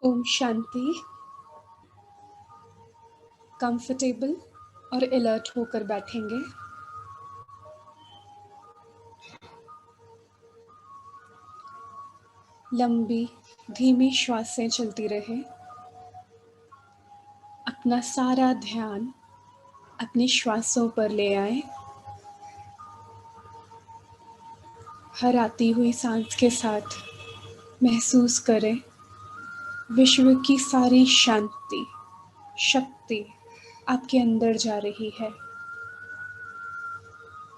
Om Shanti. Comfortable और alert होकर बैठेंगे। लंबी धीमी श्वासें चलती रहे। अपना सारा ध्यान अपनी श्वासों पर ले आए। हर आती हुई सांस के साथ महसूस करें विश्व की सारी शांति, शक्ति आपके अंदर जा रही है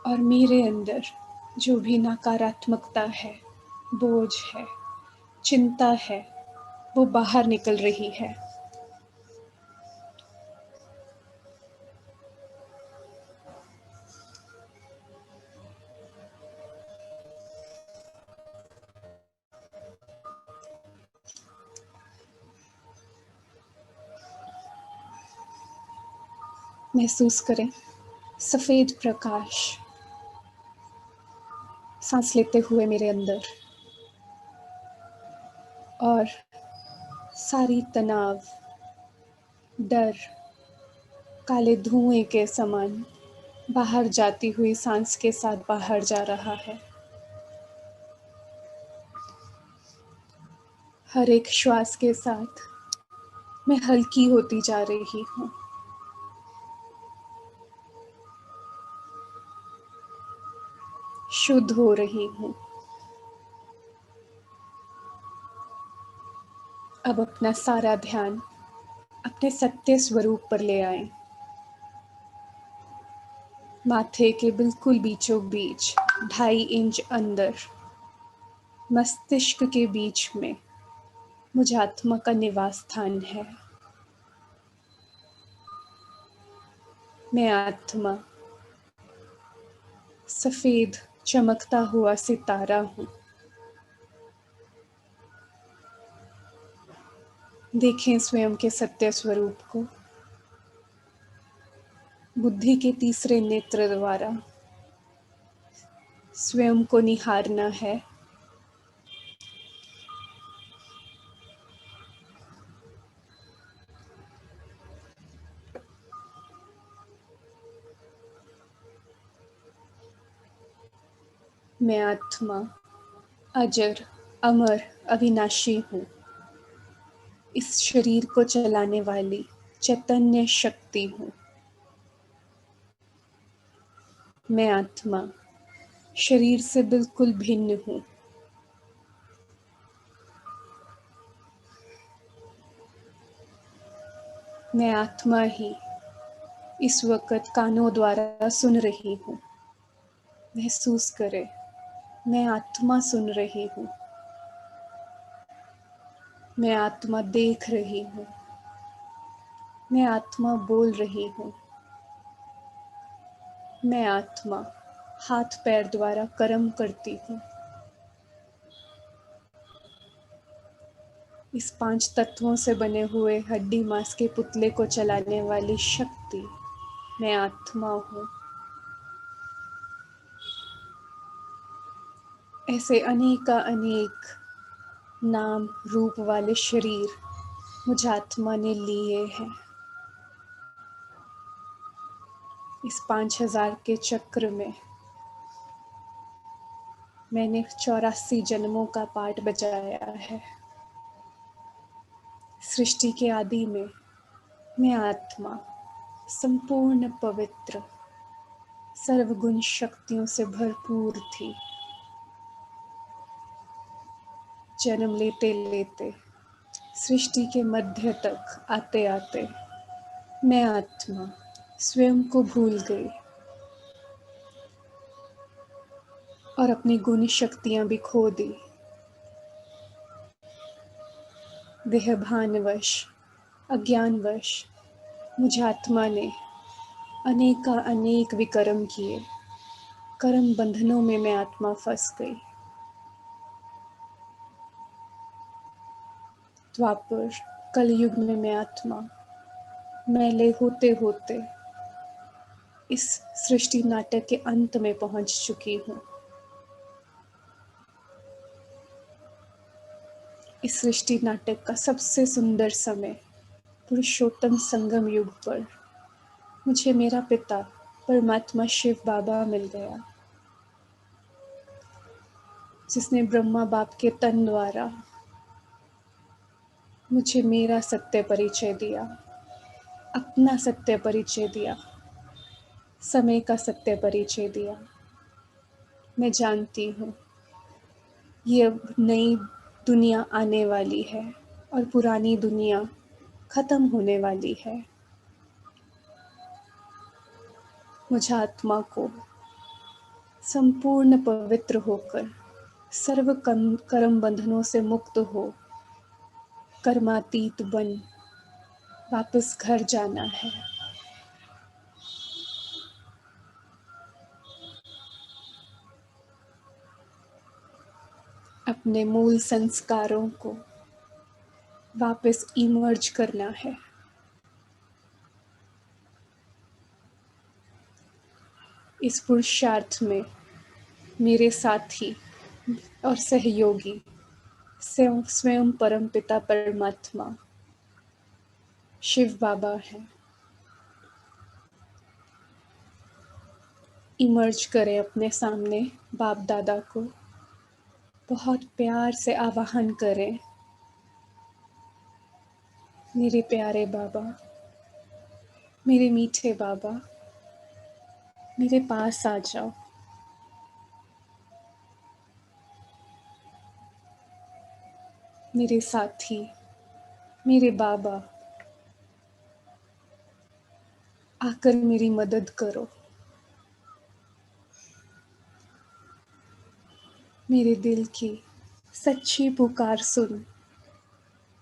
और मेरे अंदर जो भी नकारात्मकता है, बोझ है, चिंता है, वो बाहर निकल रही है। महसूस करें सफेद प्रकाश सांस लेते हुए मेरे अंदर, और सारी तनाव, डर काले धुएं के समान बाहर जाती हुई सांस के साथ बाहर जा रहा है। हर एक श्वास के साथ मैं हल्की होती जा रही हूँ। शुद्ध हो रही हूँ। अब अपना सारा ध्यान अपने सत्य स्वरूप पर ले आए। माथे के बिल्कुल बीचों बीच 2.5 इंच अंदर मस्तिष्क के बीच में मुझ आत्मा का निवास स्थान है। मैं आत्मा सफेद चमकता हुआ सितारा हूँ। देखें स्वयं के सत्य स्वरूप को। बुद्धि के तीसरे नेत्र द्वारा स्वयं को निहारना है। मैं आत्मा अजर, अमर, अविनाशी हूँ। इस शरीर को चलाने वाली चैतन्य शक्ति हूँ। मैं आत्मा शरीर से बिल्कुल भिन्न हूँ। मैं आत्मा ही इस वक्त कानों द्वारा सुन रही हूँ। महसूस करें, मैं आत्मा सुन रही हूँ। मैं आत्मा देख रही हूँ। मैं आत्मा बोल रही हूँ। मैं आत्मा हाथ पैर द्वारा कर्म करती हूँ। इस 5 तत्वों से बने हुए हड्डी मांस के पुतले को चलाने वाली शक्ति मैं आत्मा हूँ। ऐसे अनेक नाम रूप वाले शरीर मुझ आत्मा ने लिए हैं। इस 5000 के चक्र में मैंने 84 जन्मों का पाठ बजाया है। सृष्टि के आदि में मैं आत्मा संपूर्ण पवित्र सर्वगुण शक्तियों से भरपूर थी। जन्म लेते लेते सृष्टि के मध्य तक आते आते मैं आत्मा स्वयं को भूल गई और अपनी गुण शक्तियां भी खो दी। देहभानवश, अज्ञानवश मुझ आत्मा ने अनेक विकर्म किए। कर्म बंधनों में मैं आत्मा फंस गई। द्वापर कलयुग में मैं आत्मा मैले होते होते इस सृष्टि नाटक के अंत में पहुंच चुकी हूँ। इस सृष्टि नाटक का सबसे सुंदर समय पुरुषोत्तम संगम युग पर मुझे मेरा पिता परमात्मा शिव बाबा मिल गया, जिसने ब्रह्मा बाप के तन द्वारा मुझे मेरा सत्य परिचय दिया, अपना सत्य परिचय दिया, समय का सत्य परिचय दिया। मैं जानती हूँ ये अब नई दुनिया आने वाली है और पुरानी दुनिया खत्म होने वाली है। मुझ आत्मा को संपूर्ण पवित्र होकर सर्व कर्म बंधनों से मुक्त हो कर्मातीत बन वापस घर जाना है। अपने मूल संस्कारों को वापस इमर्ज करना है। इस पुरुषार्थ में मेरे साथी और सहयोगी स्वयं परमपिता परमात्मा शिव बाबा हैं। इमर्ज करें अपने सामने बाप दादा को, बहुत प्यार से आवाहन करें, मेरे प्यारे बाबा, मेरे मीठे बाबा, मेरे पास आ जाओ। मेरे साथी, मेरे बाबा, आकर मेरी मदद करो। मेरे दिल की सच्ची पुकार सुन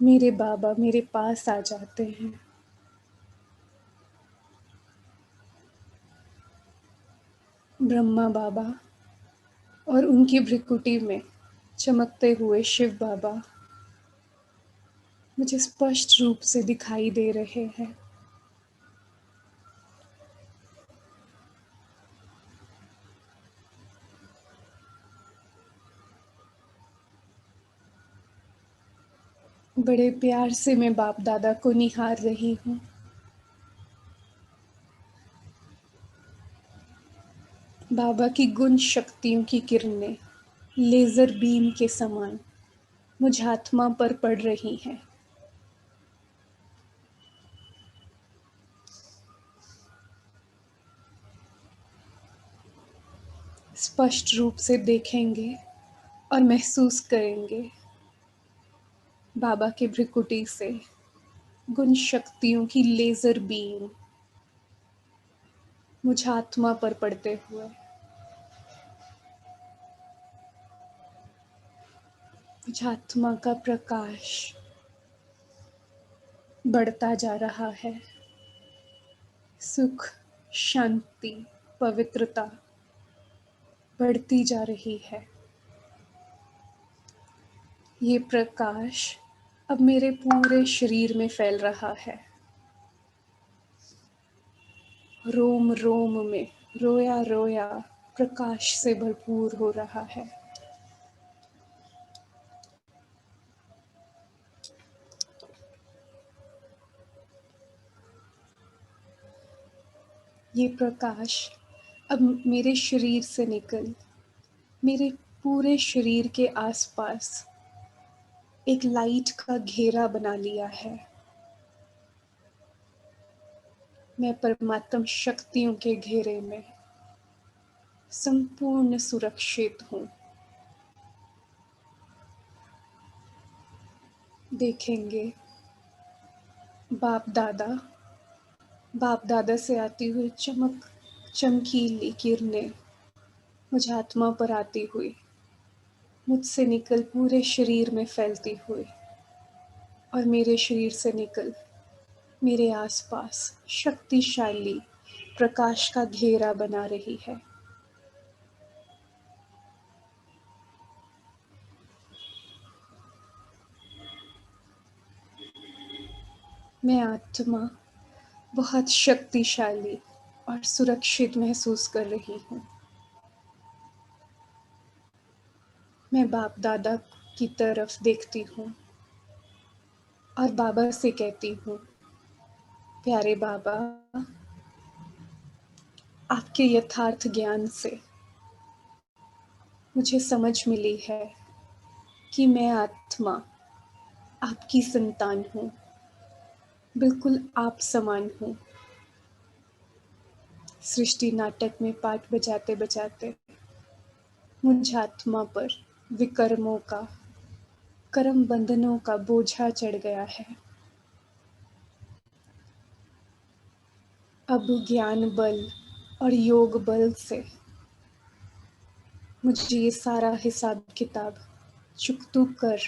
मेरे बाबा मेरे पास आ जाते हैं। ब्रह्मा बाबा और उनकी भ्रिकुटी में चमकते हुए शिव बाबा मुझे स्पष्ट रूप से दिखाई दे रहे हैं। बड़े प्यार से मैं बाप दादा को निहार रही हूँ। बाबा की गुण शक्तियों की किरणें लेजर बीम के समान मुझ आत्मा पर पड़ रही हैं। स्पष्ट रूप से देखेंगे और महसूस करेंगे बाबा के भ्रिकुटी से गुण शक्तियों की लेजर बीम मुझ आत्मा पर पड़ते हुए। मुझ आत्मा का प्रकाश बढ़ता जा रहा है। सुख, शांति, पवित्रता बढ़ती जा रही है। ये प्रकाश अब मेरे पूरे शरीर में फैल रहा है। रोम रोम में रोया रोया प्रकाश से भरपूर हो रहा है। ये प्रकाश अब मेरे शरीर से निकल मेरे पूरे शरीर के आसपास एक लाइट का घेरा बना लिया है। मैं परमात्म शक्तियों के घेरे में संपूर्ण सुरक्षित हूँ। देखेंगे बाप दादा से आती हुई चमकीली किरणें मुझ आत्मा पर आती हुई मुझसे निकल पूरे शरीर में फैलती हुई और मेरे शरीर से निकल मेरे आसपास शक्तिशाली प्रकाश का घेरा बना रही है। मैं आत्मा बहुत शक्तिशाली और सुरक्षित महसूस कर रही हूँ। मैं बाप दादा की तरफ देखती हूँ। और बाबा से कहती हूँ, प्यारे बाबा, आपके यथार्थ ज्ञान से मुझे समझ मिली है कि मैं आत्मा आपकी संतान हूँ, बिल्कुल आप समान हूँ। सृष्टि नाटक में पाठ बजाते बजाते मुझ आत्मा पर विकर्मों का, कर्म बंधनों का बोझा चढ़ गया है। अब ज्ञान बल और योग बल से मुझे ये सारा हिसाब किताब चुकतू कर,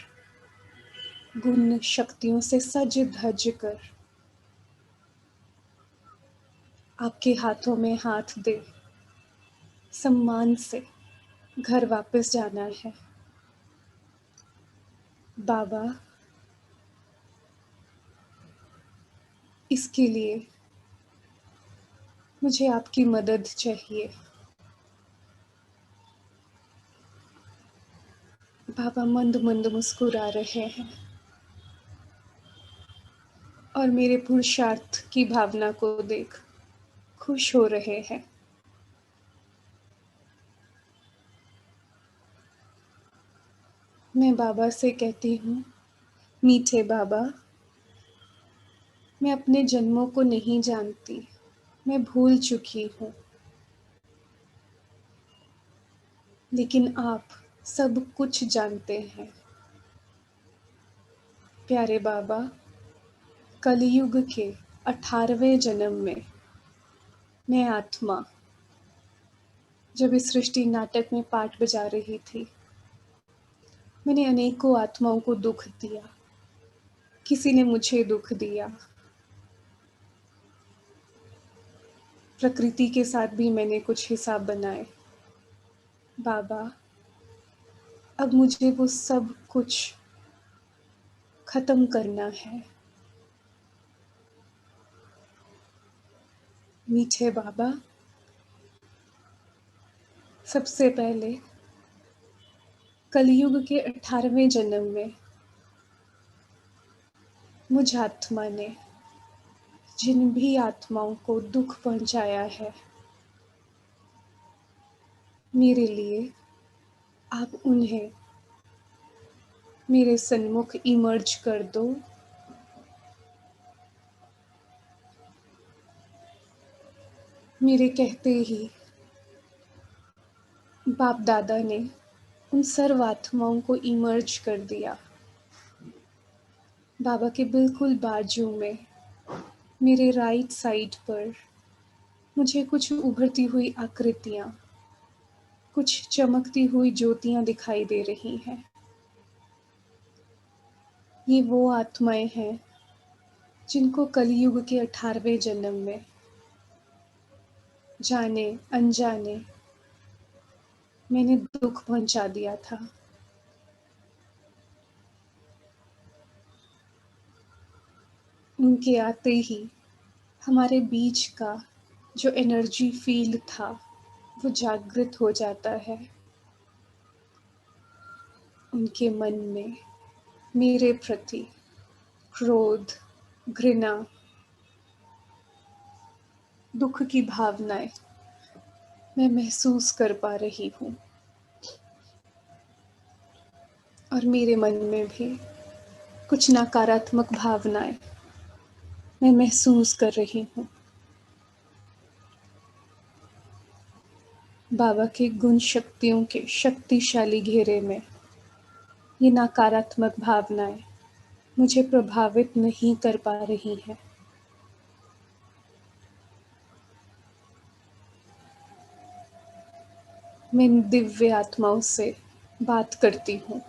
गुण शक्तियों से सज धज कर आपके हाथों में हाथ दे सम्मान से घर वापस जाना है। बाबा, इसके लिए मुझे आपकी मदद चाहिए। बाबा मंद मंद मुस्कुरा रहे हैं और मेरे पुरुषार्थ की भावना को देख खुश हो रहे हैं। मैं बाबा से कहती हूँ, मीठे बाबा, मैं अपने जन्मों को नहीं जानती, मैं भूल चुकी हूँ, लेकिन आप सब कुछ जानते हैं। प्यारे बाबा, कलयुग के 18वें जन्म में मैं आत्मा जब इस सृष्टि नाटक में पाठ बजा रही थी, मैंने अनेकों आत्माओं को दुख दिया, किसी ने मुझे दुख दिया। प्रकृति के साथ भी मैंने कुछ हिसाब बनाए। बाबा, अब मुझे वो सब कुछ खत्म करना है। मीठे बाबा, सबसे पहले कलयुग के 18वें जन्म में मुझ आत्मा ने जिन भी आत्माओं को दुख पहुंचाया है, मेरे लिए आप उन्हें मेरे सन्मुख इमर्ज कर दो। मेरे कहते ही बाप दादा ने उन सर्व आत्माओं को इमर्ज कर दिया। बाबा के बिल्कुल बाजू में मेरे राइट साइड पर मुझे कुछ उभरती हुई आकृतियां, कुछ चमकती हुई ज्योतियां दिखाई दे रही हैं। ये वो आत्माएं हैं जिनको कलयुग के 18वें जन्म में जाने अनजाने मैंने दुख पहुंचा दिया था। उनके आते ही हमारे बीच का जो एनर्जी फील्ड था वो जागृत हो जाता है। उनके मन में मेरे प्रति क्रोध, घृणा, दुख की भावनाएं मैं महसूस कर पा रही हूँ। और मेरे मन में भी कुछ नकारात्मक भावनाएं मैं महसूस कर रही हूँ। बाबा के गुण शक्तियों के शक्तिशाली घेरे में ये नकारात्मक भावनाएं मुझे प्रभावित नहीं कर पा रही हैं। मैं इन दिव्य आत्माओं से बात करती हूँ।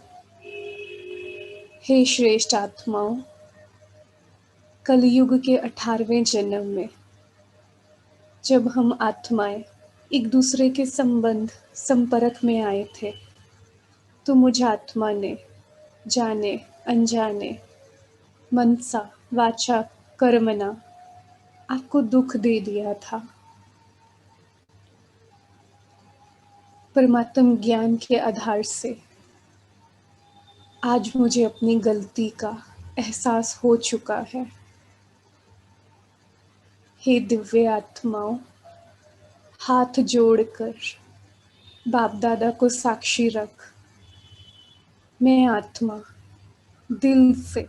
हे श्रेष्ठ आत्माओं, कलयुग के 18वें जन्म में जब हम आत्माएं एक दूसरे के संपर्क में आए थे, तो मुझ आत्मा ने जाने अनजाने, मनसा वाचा कर्मणा आपको दुख दे दिया था। परमात्म ज्ञान के आधार से आज मुझे अपनी गलती का एहसास हो चुका है। हे दिव्य आत्माओं, हाथ जोड़कर बाप दादा को साक्षी रख, मैं आत्मा दिल से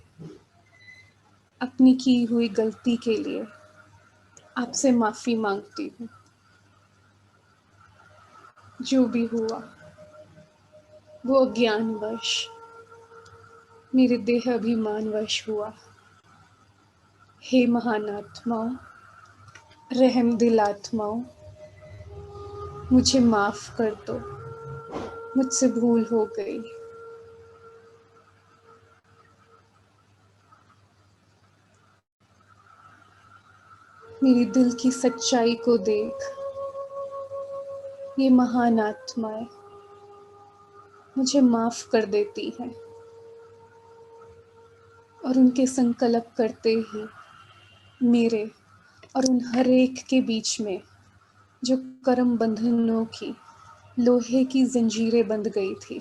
अपनी की हुई गलती के लिए आपसे माफी मांगती हूँ। जो भी हुआ वो अज्ञानवश, मेरे देह अभिमानवश हुआ। हे महान आत्माओं, रहम दिल आत्माओं, मुझे माफ कर दो, मुझसे भूल हो गई। मेरी दिल की सच्चाई को देख, ये महान आत्माएं मुझे माफ कर देती हैं और उनके संकल्प करते ही मेरे और उन हर एक के बीच में जो कर्म बंधनों की लोहे की जंजीरें बंध गई थी,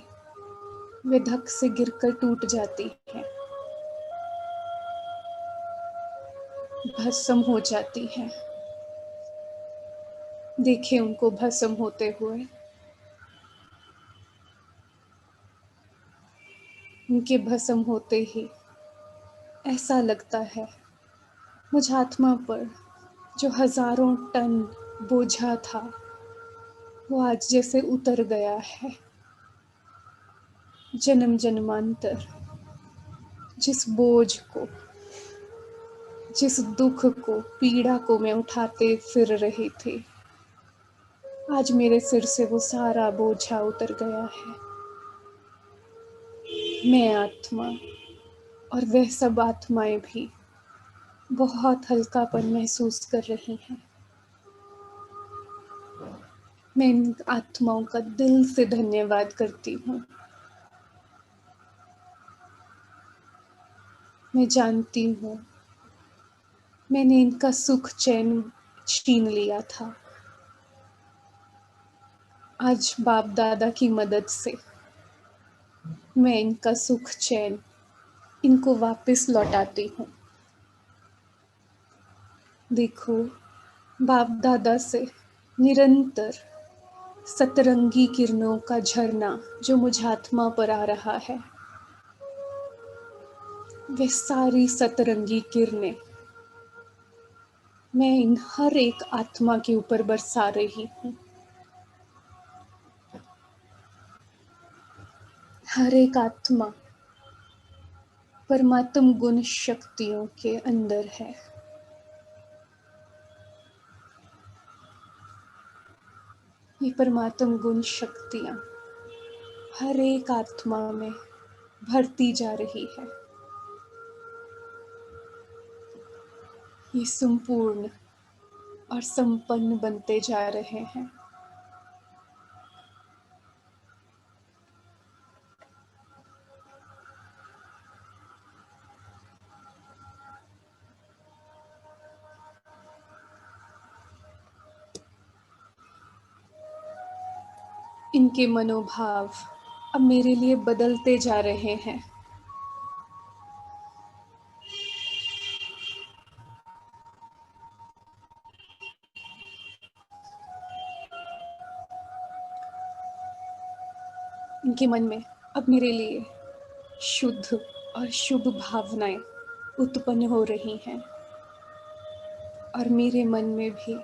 वे धक से गिरकर टूट जाती हैं, भस्म हो जाती हैं। देखे उनको भस्म होते हुए। उनके भस्म होते ही ऐसा लगता है मुझ आत्मा पर जो हजारों टन बोझा था वो आज जैसे उतर गया है। जन्म जन्मांतर जिस बोझ को, जिस दुख को, पीड़ा को मैं उठाते फिर रही थी, आज मेरे सिर से वो सारा बोझा उतर गया है। मैं आत्मा और वह सब आत्माएं भी बहुत हल्कापन महसूस कर रही हैं। मैं इन आत्माओं का दिल से धन्यवाद करती हूँ। मैं जानती हूँ मैंने इनका सुख चैन छीन लिया था। आज बाप दादा की मदद से मैं इनका सुख चैन इनको वापस लौटाती हूँ। देखो, बाप दादा से निरंतर सतरंगी किरणों का झरना जो मुझ आत्मा पर आ रहा है, वे सारी सतरंगी किरणें मैं इन हर एक आत्मा के ऊपर बरसा रही हूँ। हर एक आत्मा परमात्म गुण शक्तियों के अंदर है। ये परमात्म गुण शक्तियाँ हर एक आत्मा में भरती जा रही है। ये संपूर्ण और संपन्न बनते जा रहे हैं। इनके मनोभाव अब मेरे लिए बदलते जा रहे हैं। इनके मन में अब मेरे लिए शुद्ध और शुभ भावनाएं उत्पन्न हो रही हैं और मेरे मन में भी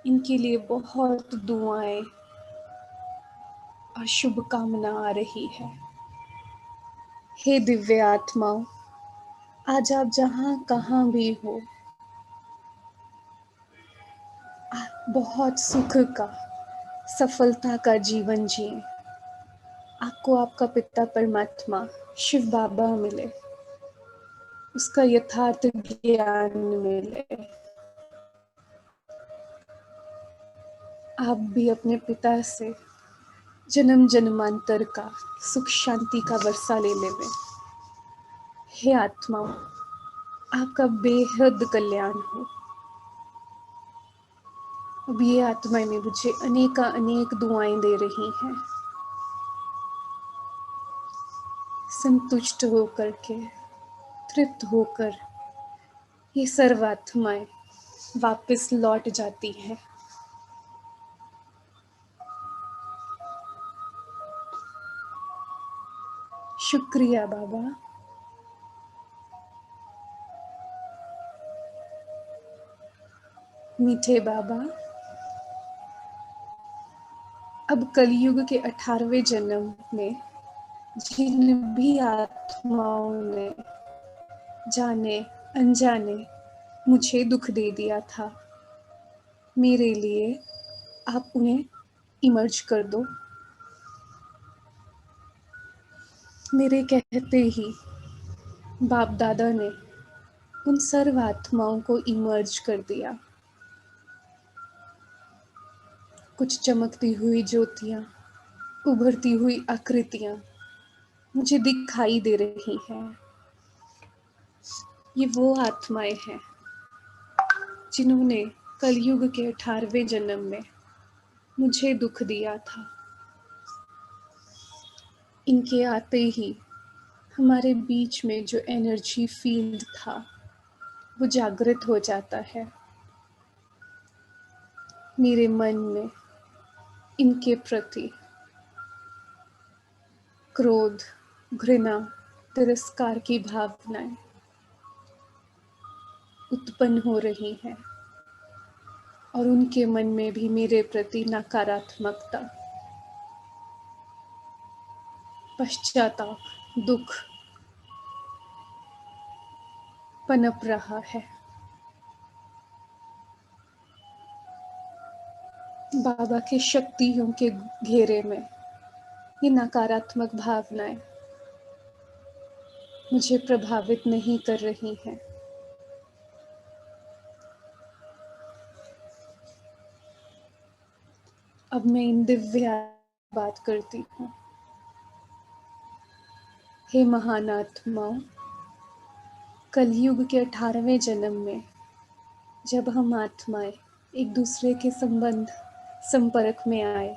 इनके लिए बहुत दुआएं और शुभकामना आ रही है। हे दिव्य आत्माओं, आज आप जहाँ कहाँ भी हो, बहुत सुख का, सफलता का जीवन जिए। आपको आपका पिता परमात्मा शिव बाबा मिले, उसका यथार्थ ज्ञान मिले। आप भी अपने पिता से जन्म जन्मांतर का सुख शांति का वर्षा ले लेवे। हे आत्माओं, आपका बेहद कल्याण हो। अब ये आत्माएं में मुझे अनेक दुआएं दे रही हैं। संतुष्ट होकर के, विस्तृत होकर ये सर्वात्माएं वापस लौट जाती हैं। शुक्रिया बाबा। मीठे बाबा, अब कलयुग के 18वें जन्म में जिन भी आत्माओं ने जाने अनजाने मुझे दुख दे दिया था, मेरे लिए आप उन्हें इमर्ज कर दो। मेरे कहते ही बाप दादा ने उन सर्व आत्माओं को इमर्ज कर दिया। कुछ चमकती हुई ज्योतियां, उभरती हुई आकृतियां मुझे दिखाई दे रही हैं। ये वो आत्माएं हैं जिन्होंने कलयुग के 18वें जन्म में मुझे दुख दिया था। इनके आते ही हमारे बीच में जो एनर्जी फील्ड था वो जागृत हो जाता है। मेरे मन में इनके प्रति क्रोध, घृणा, तिरस्कार की भावनाएं उत्पन्न हो रही हैं और उनके मन में भी मेरे प्रति नकारात्मकता, पश्चाताप, दुख पनप रहा है। बाबा के शक्तियों के घेरे में ये नकारात्मक भावनाएं मुझे प्रभावित नहीं कर रही हैं। अब मैं इन दिव्य बात करती हूँ। हे महान आत्माओं, कलयुग के 18वें जन्म में जब हम आत्माएं एक दूसरे के संपर्क में आए,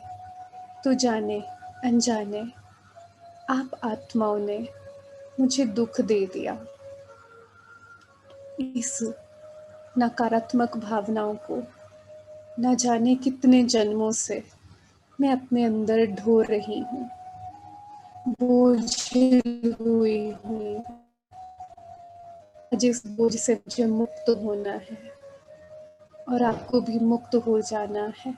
तो जाने अनजाने आप आत्माओं ने मुझे दुख दे दिया। इस नकारात्मक भावनाओं को न जाने कितने जन्मों से मैं अपने अंदर ढो रही हूँ, बोझिल हुई हूँ। जिस बोझ से मुझे मुक्त होना है और आपको भी मुक्त हो जाना है।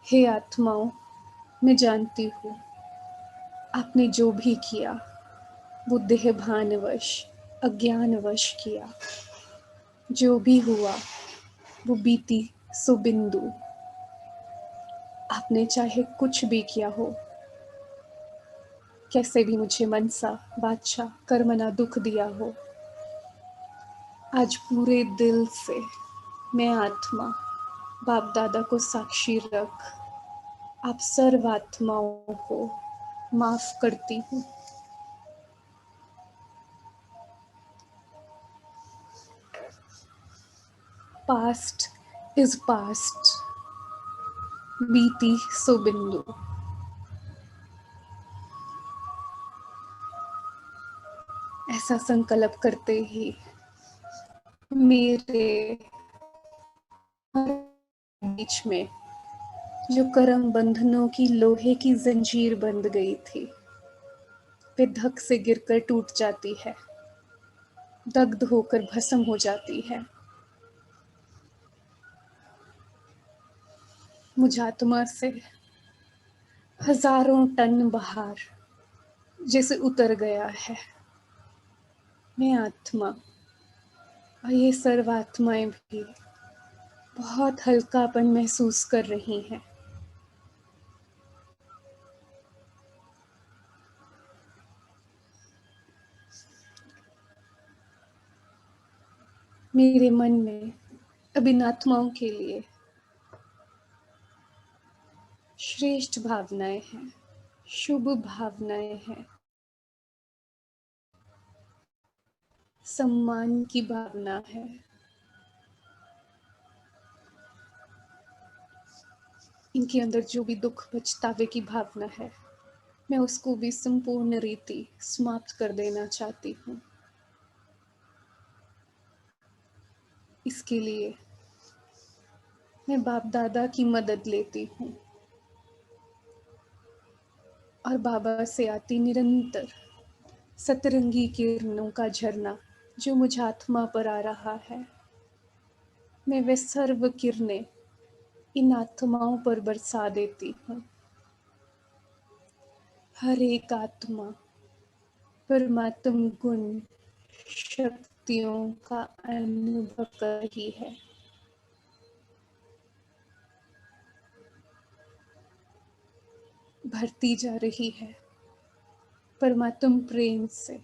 हे आत्माओं, मैं जानती हूँ आपने जो भी किया वो देहभानवश, अज्ञानवश किया। जो भी हुआ वो बीती सो बिंदु। आपने चाहे कुछ भी किया हो, कैसे भी मुझे मनसा वाचा कर्मणा दुख दिया हो, आज पूरे दिल से मैं आत्मा बाप दादा को साक्षी रख आप सर्व आत्माओं को माफ करती हूँ। पास्ट इज पास्ट, बीती सो बिंदु। ऐसा संकल्प करते ही मेरे बीच में जो कर्म बंधनों की लोहे की जंजीर बंध गई थी, वे धक से गिरकर टूट जाती है, दग्ध होकर भस्म हो जाती है। मुझ आत्मा से हजारों टन भार जैसे उतर गया है। मैं आत्मा और ये सर्व आत्माएं भी बहुत हल्कापन महसूस कर रही हैं। मेरे मन में अब इन आत्माओं के लिए श्रेष्ठ भावनाएं हैं, शुभ भावनाएं हैं, सम्मान की भावना है। इनके अंदर जो भी दुख पछतावे की भावना है, मैं उसको भी संपूर्ण रीति समाप्त कर देना चाहती हूँ। इसके लिए मैं बाप दादा की मदद लेती हूँ और बाबा से आती निरंतर सतरंगी किरणों का झरना जो मुझ आत्मा पर आ रहा है, मैं वे सर्व किरणें इन आत्माओं पर बरसा देती हूँ। हर एक आत्मा परमात्म गुण शक्तियों का अनुभव कर रही है। भरती जा रही है परमात्म प्रेम से,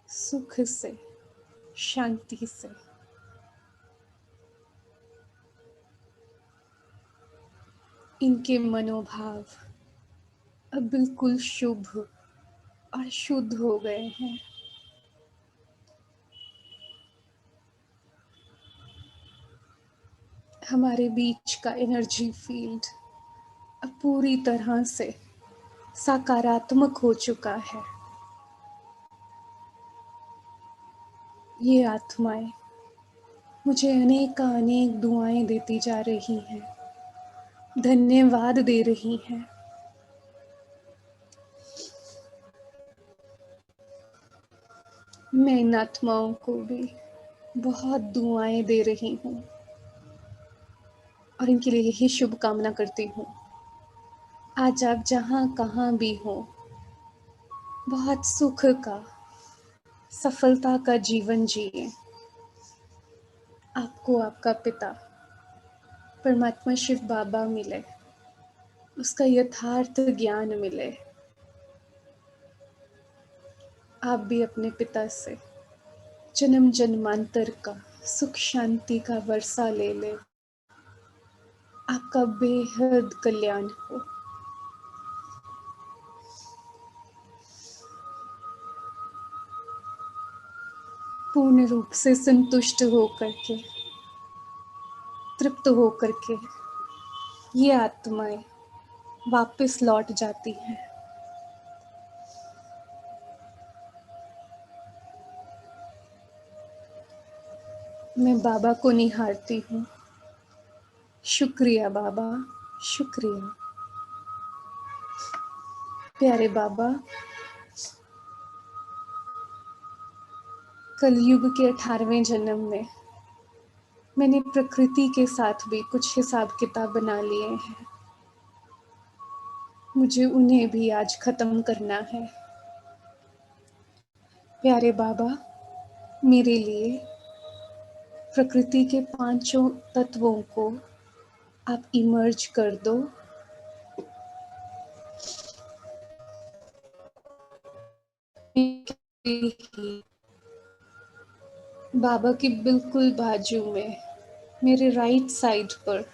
सुख से, शांति से। इनके मनोभाव अब बिल्कुल शुभ और शुद्ध हो गए हैं। हमारे बीच का एनर्जी फील्ड अब पूरी तरह से सकारात्मक हो चुका है। ये आत्माएं मुझे अनेक दुआएं देती जा रही हैं, धन्यवाद दे रही हैं। मैं इन आत्माओं को भी बहुत दुआएं दे रही हूँ और इनके लिए यही शुभकामना करती हूँ। आज आप जहाँ कहाँ भी हो, बहुत सुख का, सफलता का जीवन जिए। आपको आपका पिता परमात्मा शिव बाबा मिले, उसका यथार्थ ज्ञान मिले। आप भी अपने पिता से जन्म जन्मांतर का सुख शांति का वर्षा ले ले। आपका बेहद कल्याण हो। पूर्ण रूप से संतुष्ट होकर के, तृप्त होकर के ये आत्माएं वापस लौट जाती हैं। मैं बाबा को निहारती हूँ। शुक्रिया बाबा, शुक्रिया। प्यारे बाबा, कलयुग के 18वें जन्म में मैंने प्रकृति के साथ भी कुछ हिसाब किताब बना लिए हैं। मुझे उन्हें भी आज खत्म करना है। प्यारे बाबा, मेरे लिए प्रकृति के 5 तत्वों को आप इमर्ज कर दो। बाबा की बिल्कुल बाजू में, मेरे राइट साइड पर,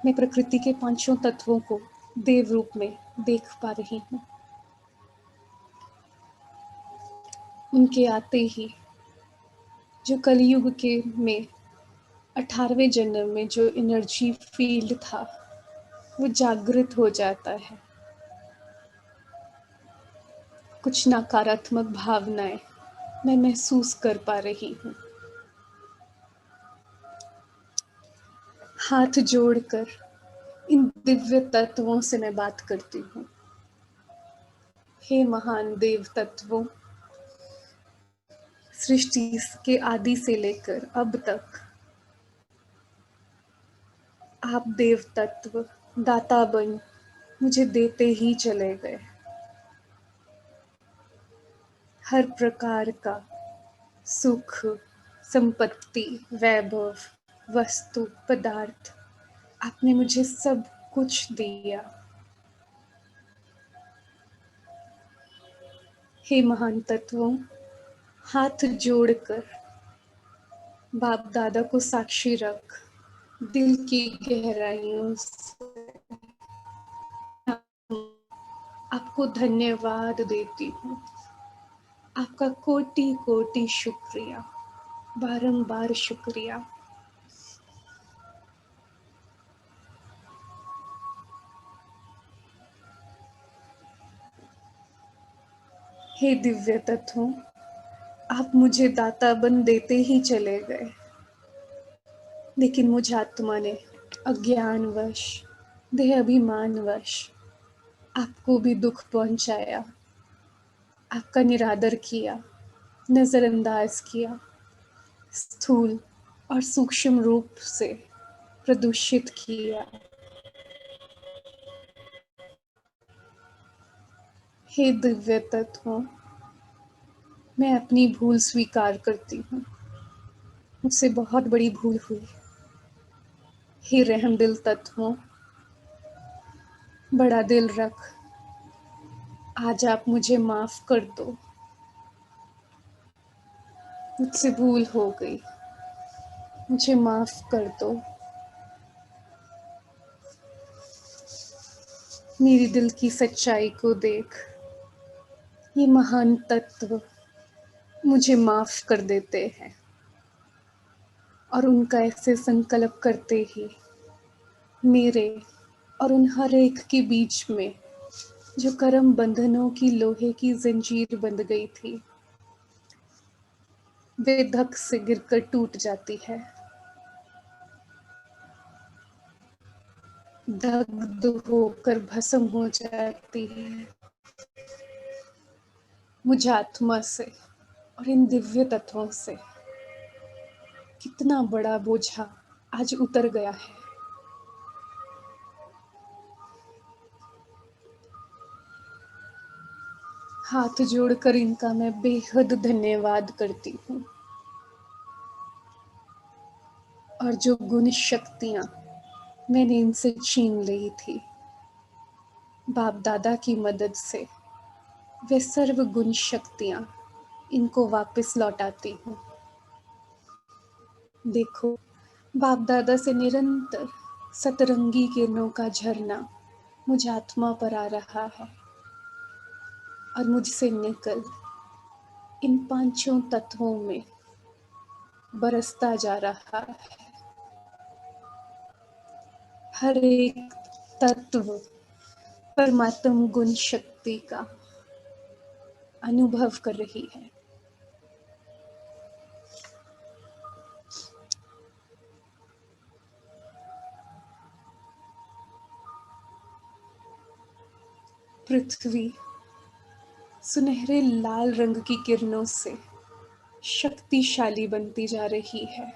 मैं प्रकृति के 5 तत्वों को देव रूप में देख पा रही हूँ। उनके आते ही जो कलयुग के में 18वें जन्म में जो एनर्जी फील्ड था वो जागृत हो जाता है। कुछ नकारात्मक भावनाएं मैं महसूस कर पा रही हूँ। हाथ जोड़कर इन दिव्य तत्वों से मैं बात करती हूँ। हे महान देव तत्वों, सृष्टि के आदि से लेकर अब तक आप देव तत्व दाता बन मुझे देते ही चले गए। हर प्रकार का सुख, संपत्ति, वैभव, वस्तु, पदार्थ, आपने मुझे सब कुछ दिया। हे महान तत्वों, हाथ जोड़कर बाप दादा को साक्षी रख दिल की गहराइयों से आपको धन्यवाद देती हूँ। आपका कोटि कोटि शुक्रिया, बारंबार शुक्रिया। हे दिव्य तत्वों, आप मुझे दाता बन देते ही चले गए, लेकिन मुझ आत्मा ने अज्ञानवश, देह अभिमानवश आपको भी दुख पहुंचाया, आपका निरादर किया, नजरअंदाज किया, स्थूल और सूक्ष्म रूप से प्रदूषित किया। हे दिव्य तत्वों, मैं अपनी भूल स्वीकार करती हूँ, मुझसे बहुत बड़ी भूल हुई। हे रहमदिल तत्वों, बड़ा दिल रख, आज आप मुझे माफ कर दो, मुझसे भूल हो गई, मुझे माफ कर दो। मेरी दिल की सच्चाई को देख, ये महान तत्व मुझे माफ कर देते हैं, और उनका ऐसे संकल्प करते ही मेरे और उन हर एक के बीच में जो कर्म बंधनों की लोहे की जंजीर बंध गई थी, वे धक से गिरकर टूट जाती है, दग्ध होकर भस्म हो जाती है। मुझ आत्मा से और इन दिव्य तत्वों से कितना बड़ा बोझा आज उतर गया है। हाथ जोड़कर इनका मैं बेहद धन्यवाद करती हूँ। और जो गुण शक्तियाँ मैंने इनसे छीन ली थी, बाप दादा की मदद से वे सर्व गुण शक्तियाँ इनको वापस लौटाती हूँ। देखो, बाप दादा से निरंतर सतरंगी किरणों का झरना मुझ आत्मा पर आ रहा है, और मुझसे निकल इन पांचों तत्वों में बरसता जा रहा है। हर एक तत्व परमात्म गुण शक्ति का अनुभव कर रही है। पृथ्वी सुनहरे लाल रंग की किरणों से शक्तिशाली बनती जा रही है।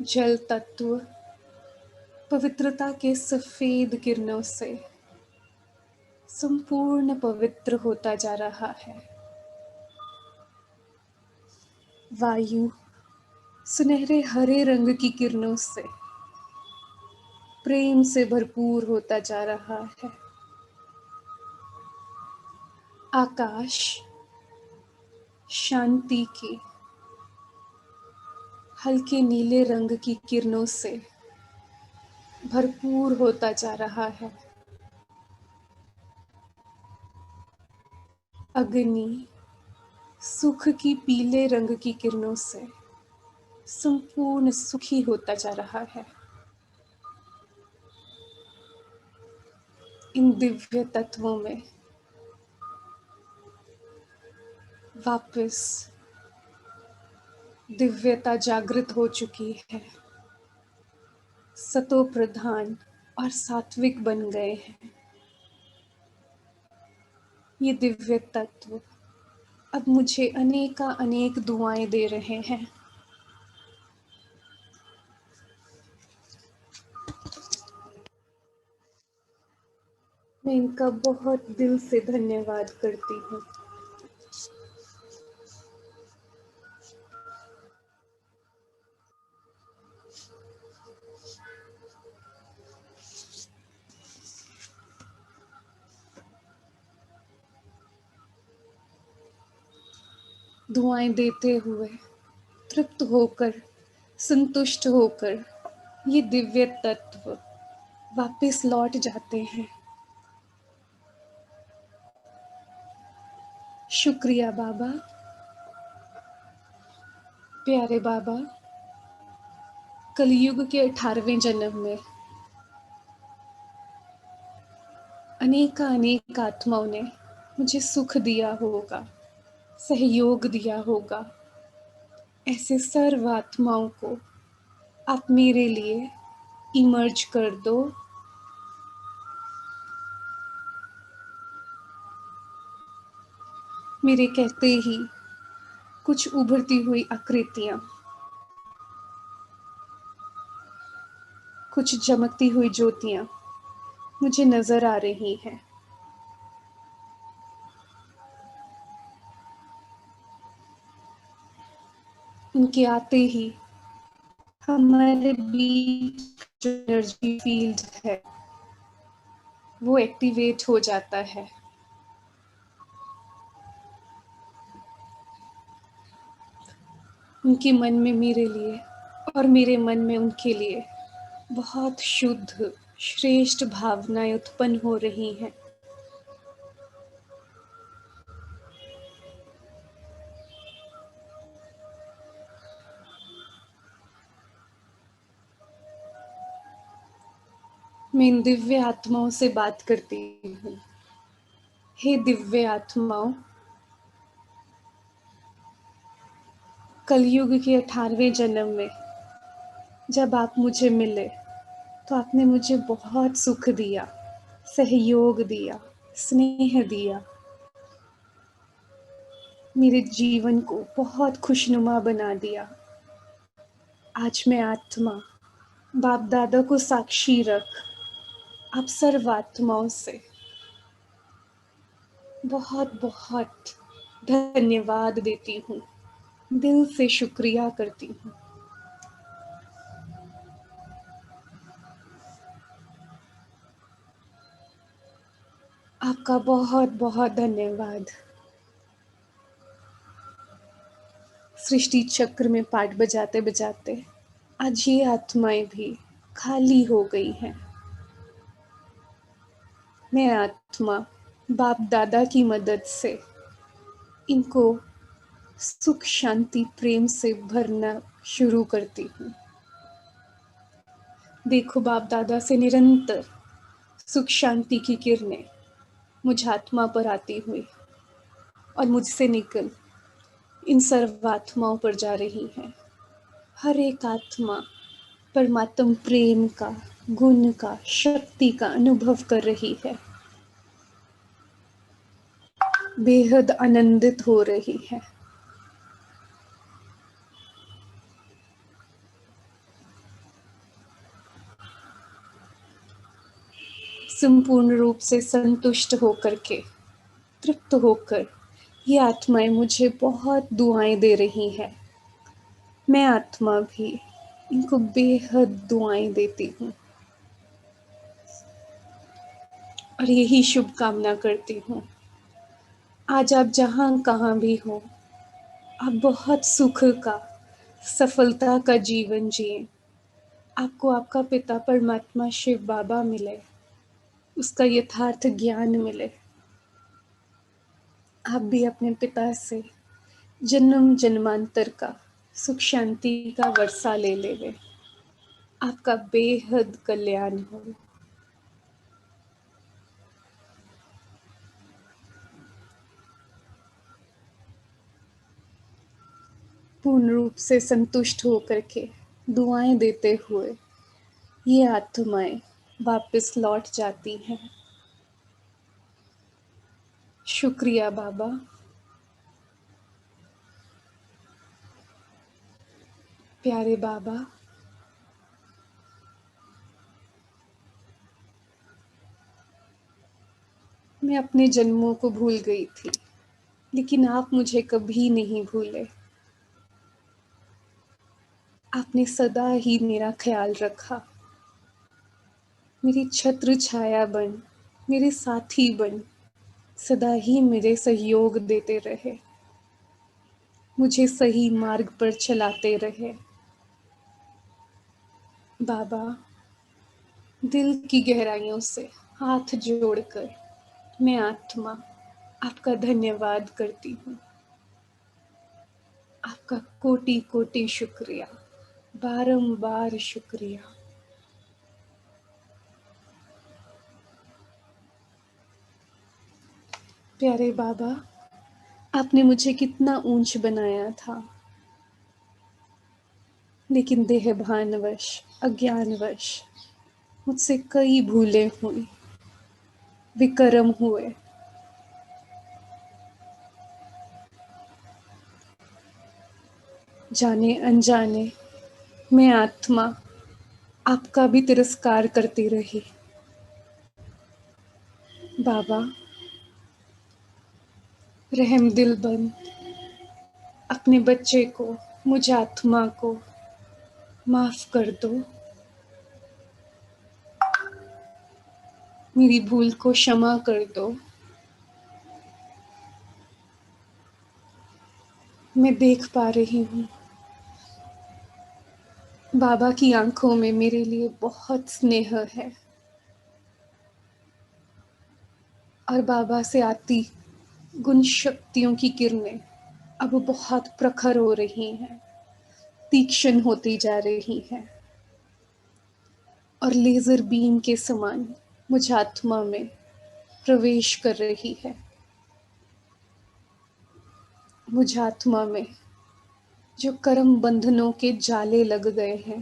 जल तत्व पवित्रता के सफेद किरणों से संपूर्ण पवित्र होता जा रहा है। वायु सुनहरे हरे रंग की किरणों से प्रेम से भरपूर होता जा रहा है। आकाश शांति की हल्के नीले रंग की किरणों से भरपूर होता जा रहा है। अग्नि सुख की पीले रंग की किरणों से संपूर्ण सुखी होता जा रहा है। इन दिव्य तत्वों में वापस दिव्यता जागृत हो चुकी है। सतो प्रधान और सात्विक बन गए हैं। ये दिव्य तत्व अब मुझे अनेका अनेक दुआएं दे रहे हैं। मैं इनका बहुत दिल से धन्यवाद करती हूँ। दुआएं देते हुए तृप्त होकर, संतुष्ट होकर ये दिव्य तत्व वापस लौट जाते हैं। शुक्रिया बाबा, प्यारे बाबा। कलयुग के 18वें जन्म में अनेक आत्माओं ने मुझे सुख दिया होगा, सहयोग दिया होगा। ऐसे सर्व आत्माओं को आप मेरे लिए इमर्ज कर दो। मेरे कहते ही कुछ उभरती हुई आकृतियां, कुछ चमकती हुई ज्योतियां मुझे नजर आ रही हैं। उनके आते ही हमारे बीच जो एनर्जी फील्ड है वो एक्टिवेट हो जाता है। उनके मन में मेरे लिए और मेरे मन में उनके लिए बहुत शुद्ध श्रेष्ठ भावनाएं उत्पन्न हो रही हैं। मैं इन दिव्य आत्माओं से बात करती हूँ। हे दिव्य आत्माओं, कलयुग के 18वें जन्म में जब आप मुझे मिले तो आपने मुझे बहुत सुख दिया, सहयोग दिया, स्नेह दिया। मेरे जीवन को बहुत खुशनुमा बना दिया। आज मैं आत्मा बाप दादा को साक्षी रख आप सर्व आत्माओं से बहुत बहुत धन्यवाद देती हूँ, दिल से शुक्रिया करती हूँ। आपका बहुत बहुत धन्यवाद। सृष्टि चक्र में पाठ बजाते बजाते आज ये आत्माएं भी खाली हो गई हैं। मैं आत्मा बाप दादा की मदद से इनको सुख शांति प्रेम से भरना शुरू करती हूँ। देखो बाप दादा से निरंतर सुख शांति की किरणें मुझ आत्मा पर आती हुई और मुझसे निकल इन सर्व आत्माओं पर जा रही हैं। हर एक आत्मा परमात्म प्रेम का, गुण का, शक्ति का अनुभव कर रही है, बेहद आनंदित हो रही है। संपूर्ण रूप से संतुष्ट होकर के, तृप्त होकर ये आत्माएं मुझे बहुत दुआएं दे रही हैं। मैं आत्मा भी इनको बेहद दुआएं देती हूँ और यही शुभकामना करती हूँ। आज आप जहाँ कहाँ भी हो, आप बहुत सुख का, सफलता का जीवन जिए। आपको आपका पिता परमात्मा शिव बाबा मिले, उसका यथार्थ ज्ञान मिले। आप भी अपने पिता से जन्म जन्मांतर का सुख शांति का वर्षा ले लेवे। आपका बेहद कल्याण हो। पूर्ण रूप से संतुष्ट होकर के दुआएं देते हुए ये आत्माएं वापस लौट जाती हैं। शुक्रिया बाबा। प्यारे बाबा, मैं अपने जन्मों को भूल गई थी, लेकिन आप मुझे कभी नहीं भूले। आपने सदा ही मेरा ख्याल रखा, मेरी छत्र छाया बन, मेरे साथी बन, सदा ही मेरे सहयोग देते रहे, मुझे सही मार्ग पर चलाते रहे। बाबा, दिल की गहराइयों से हाथ जोड़कर मैं आत्मा आपका धन्यवाद करती हूँ। आपका कोटि कोटि शुक्रिया, बारंबार शुक्रिया। प्यारे बाबा, आपने मुझे कितना ऊंच बनाया था, लेकिन देह भानवश, अज्ञानवश मुझसे कई भूलें हुई, विकर्म हुए। जाने अनजाने मैं आत्मा आपका भी तिरस्कार करती रही। बाबा, रहम दिल बन अपने बच्चे को, मुझ आत्मा को माफ कर दो। मेरी भूल को क्षमा कर दो। मैं देख पा रही हूँ बाबा की आंखों में मेरे लिए बहुत स्नेह है, और बाबा से आती गुण शक्तियों की किरणें अब बहुत प्रखर हो रही हैं, तीक्ष्ण होती जा रही हैं, और लेजर बीम के समान मुझ आत्मा में प्रवेश कर रही है। मुझ आत्मा में जो कर्म बंधनों के जाले लग गए हैं,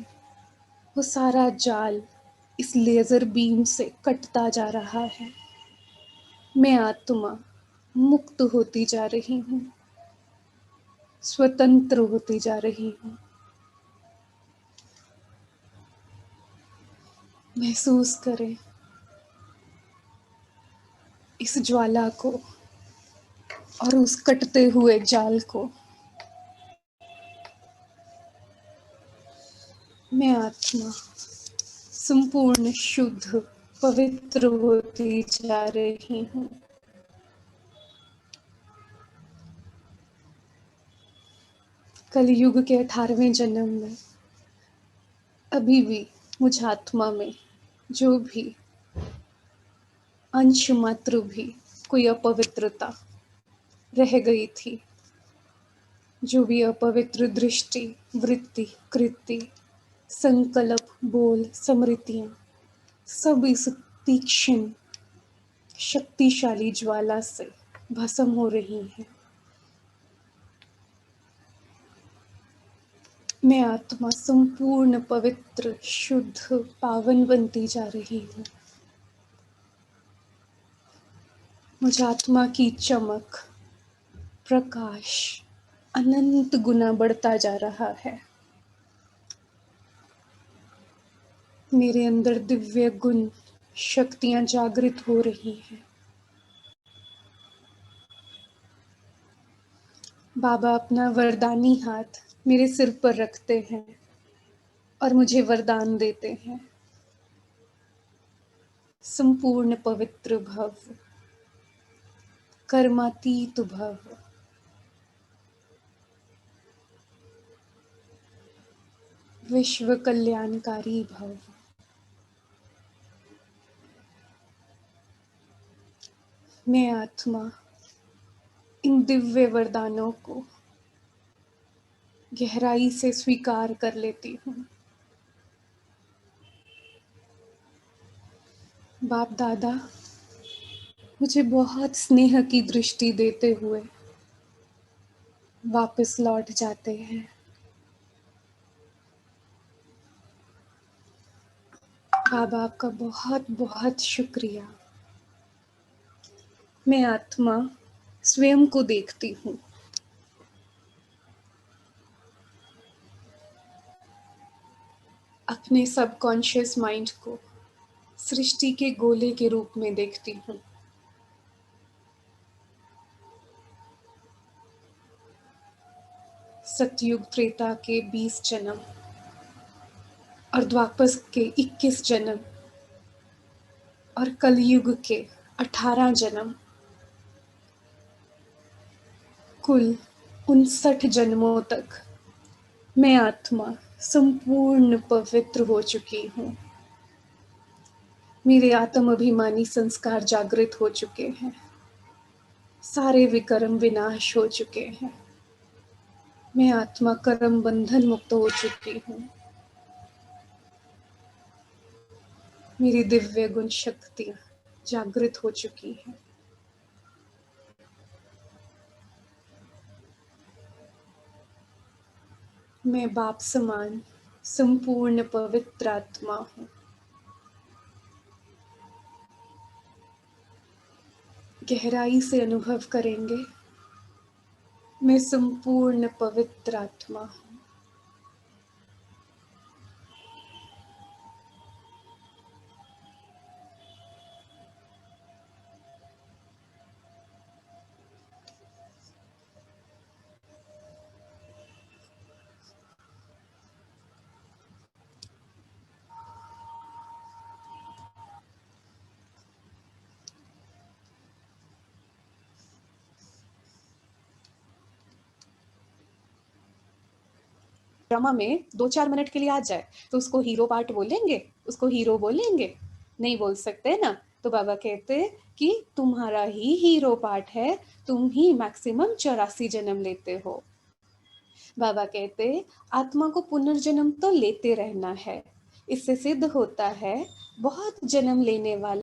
वो सारा जाल इस लेजर बीम से कटता जा रहा है। मैं आत्मा मुक्त होती जा रही हूँ, स्वतंत्र होती जा रही हूँ। महसूस करें इस ज्वाला को और उस कटते हुए जाल को। मैं आत्मा संपूर्ण शुद्ध पवित्र होती जा रही हूँ। कलयुग के 18वें जन्म में अभी भी मुझ आत्मा में जो भी अंश मात्र भी कोई अपवित्रता रह गई थी, जो भी अपवित्र दृष्टि, वृत्ति, कृति, संकल्प, बोल, स्मृतियां, सब इस तीक्ष्ण शक्तिशाली ज्वाला से भस्म हो रही हैं। मैं आत्मा संपूर्ण पवित्र, शुद्ध, पावन बनती जा रही हूँ। मुझ आत्मा की चमक, प्रकाश अनंत गुना बढ़ता जा रहा है। मेरे अंदर दिव्य गुण शक्तियां जागृत हो रही हैं। बाबा अपना वरदानी हाथ मेरे सिर पर रखते हैं और मुझे वरदान देते हैं। संपूर्ण पवित्र भव, कर्मातीत भव, विश्व कल्याणकारी भव। मैं आत्मा इन दिव्य वरदानों को गहराई से स्वीकार कर लेती हूँ। बाप दादा मुझे बहुत स्नेह की दृष्टि देते हुए वापस लौट जाते हैं। बाबा आपका बहुत बहुत शुक्रिया। मैं आत्मा स्वयं को देखती हूँ। अपने सबकॉन्शियस माइंड को सृष्टि के गोले के रूप में देखती हूँ। सतयुग त्रेता के 20 जन्म और द्वापर के 21 जन्म और कलयुग के 18 जन्म, कुल 59 जन्मों तक मैं आत्मा संपूर्ण पवित्र हो चुकी हूँ। मेरे आत्म अभिमानी संस्कार जागृत हो चुके हैं, सारे विकर्म विनाश हो चुके हैं। मैं आत्मा कर्म बंधन मुक्त हो चुकी हूँ। मेरी दिव्य गुण शक्तियाँ जागृत हो चुकी हैं। मैं बाप समान संपूर्ण पवित्र आत्मा हूँ। गहराई से अनुभव करेंगे, मैं संपूर्ण पवित्र आत्मा हूँ। ड्रामा में 2-4 मिनट के लिए आ जाए तो उसको हीरो पार्ट बोलेंगे, उसको हीरो बोलेंगे, नहीं बोल सकते ना। तो बाबा कहते कि तुम्हारा ही हीरो पार्ट है, तुम ही मैक्सिमम 84 जन्म लेते हो। बाबा कहते आत्मा को पुनर्जन्म तो लेते रहना है, इससे सिद्ध होता है बहुत जन्म लेने वाला